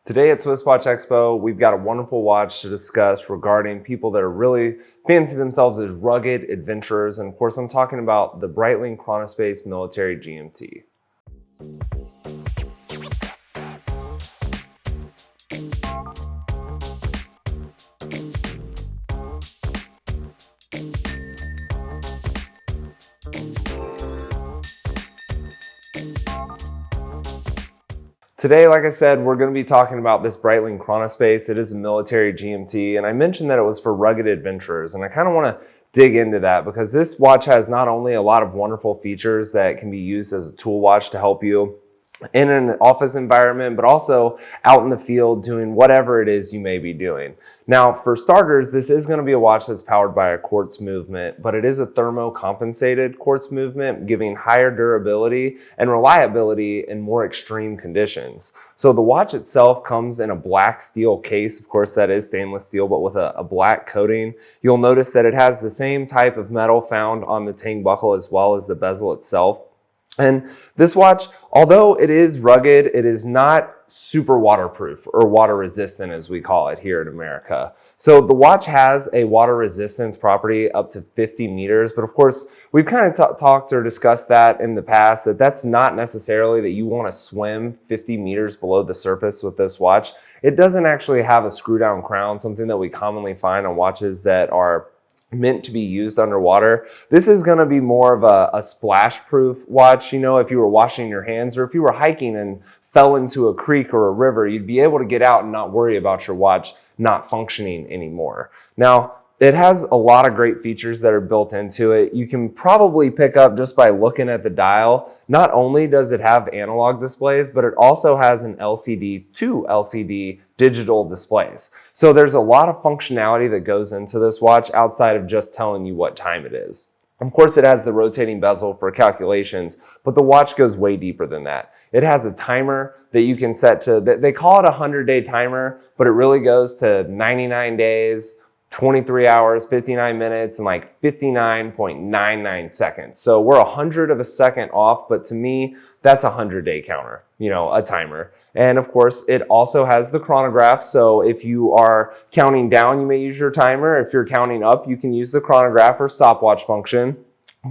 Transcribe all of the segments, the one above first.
Today at SwissWatchExpo, we've got a wonderful watch to discuss regarding people that are really fancy themselves as rugged adventurers. And of course, I'm talking about the Breitling Chronospace Military GMT. Today, like I said, we're going to be talking about this Breitling Chronospace. It is a military GMT, and I mentioned that it was for rugged adventurers, and I kind of want to dig into that because this watch has not only a lot of wonderful features that can be used as a tool watch to help you in an office environment, but also out in the field doing whatever it is you may be doing. Now, for starters, this is going to be a watch that's powered by a quartz movement, but it is a thermo-compensated quartz movement, giving higher durability and reliability in more extreme conditions. So the watch itself comes in a black steel case. Of course, that is stainless steel, but with a black coating. You'll notice that it has the same type of metal found on the ting buckle as well as the bezel itself. And this watch, although it is rugged, it is not super waterproof or water resistant as we call it here in America. So the watch has a water resistance property up to 50 meters, but of course we've kind of talked or discussed that in the past, that's not necessarily that you want to swim 50 meters below the surface with this watch. It doesn't actually have a screw down crown, something that we commonly find on watches that are meant to be used underwater. This is going to be more of a splash proof watch. You know, if you were washing your hands or if you were hiking and fell into a creek or a river, you'd be able to get out and not worry about your watch not functioning anymore. Now, it has a lot of great features that are built into it. You can probably pick up just by looking at the dial. Not only does it have analog displays, but it also has an LCD to LCD digital displays. So there's a lot of functionality that goes into this watch outside of just telling you what time it is. Of course, it has the rotating bezel for calculations, but the watch goes way deeper than that. It has a timer that you can set to, they call it a 100-day timer, but it really goes to 99 days, 23 hours, 59 minutes, and like 59.99 seconds. So we're 100 of a second off, but to me, that's a 100-day counter, you know, a timer. And of course, it also has the chronograph. So if you are counting down, you may use your timer. If you're counting up, you can use the chronograph or stopwatch function.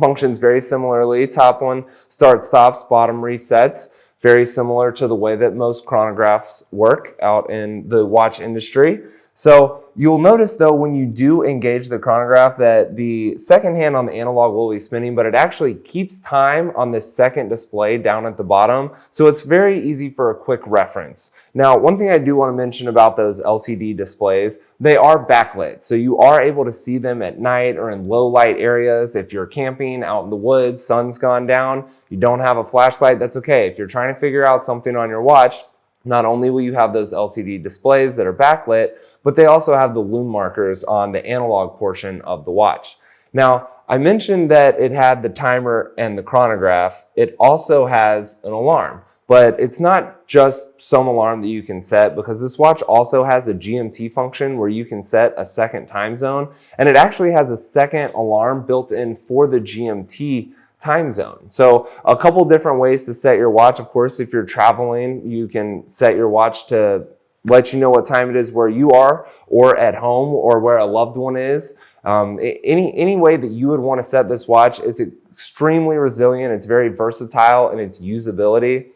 Functions very similarly. Top one, start stops, bottom resets. Very similar to the way that most chronographs work out in the watch industry. So you'll notice though, when you do engage the chronograph that the second hand on the analog will be spinning, but it actually keeps time on this second display down at the bottom. So it's very easy for a quick reference. Now, one thing I do want to mention about those LCD displays, they are backlit. So you are able to see them at night or in low light areas. If you're camping out in the woods, sun's gone down, you don't have a flashlight, that's okay. If you're trying to figure out something on your watch, not only will you have those LCD displays that are backlit, but they also have the lume markers on the analog portion of the watch. Now, I mentioned that it had the timer and the chronograph. It also has an alarm, but it's not just some alarm that you can set because this watch also has a GMT function where you can set a second time zone, and it actually has a second alarm built in for the GMT time zone. So a couple different ways to set your watch. Of course, if you're traveling, you can set your watch to let you know what time it is where you are or at home or where a loved one is. Any way that you would want to set this watch, it's extremely resilient, it's very versatile in its usability,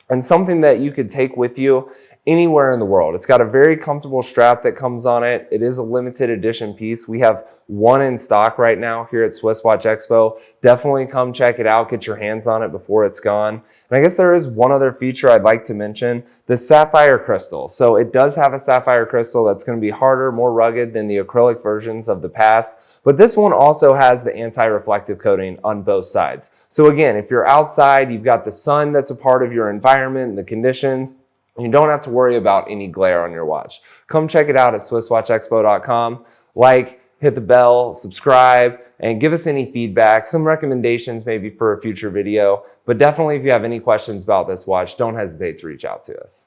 and something that you could take with you anywhere in the world. It's got a very comfortable strap that comes on it. It is a limited edition piece. We have one in stock right now here at SwissWatchExpo. Definitely come check it out, get your hands on it before it's gone. And I guess there is one other feature I'd like to mention, the sapphire crystal. So it does have a sapphire crystal that's going to be harder, more rugged than the acrylic versions of the past. But this one also has the anti-reflective coating on both sides. So again, if you're outside, you've got the sun that's a part of your environment and the conditions, you don't have to worry about any glare on your watch. Come check it out at SwissWatchExpo.com. Like, hit the bell, subscribe, and give us any feedback, some recommendations maybe for a future video. But definitely if you have any questions about this watch, don't hesitate to reach out to us.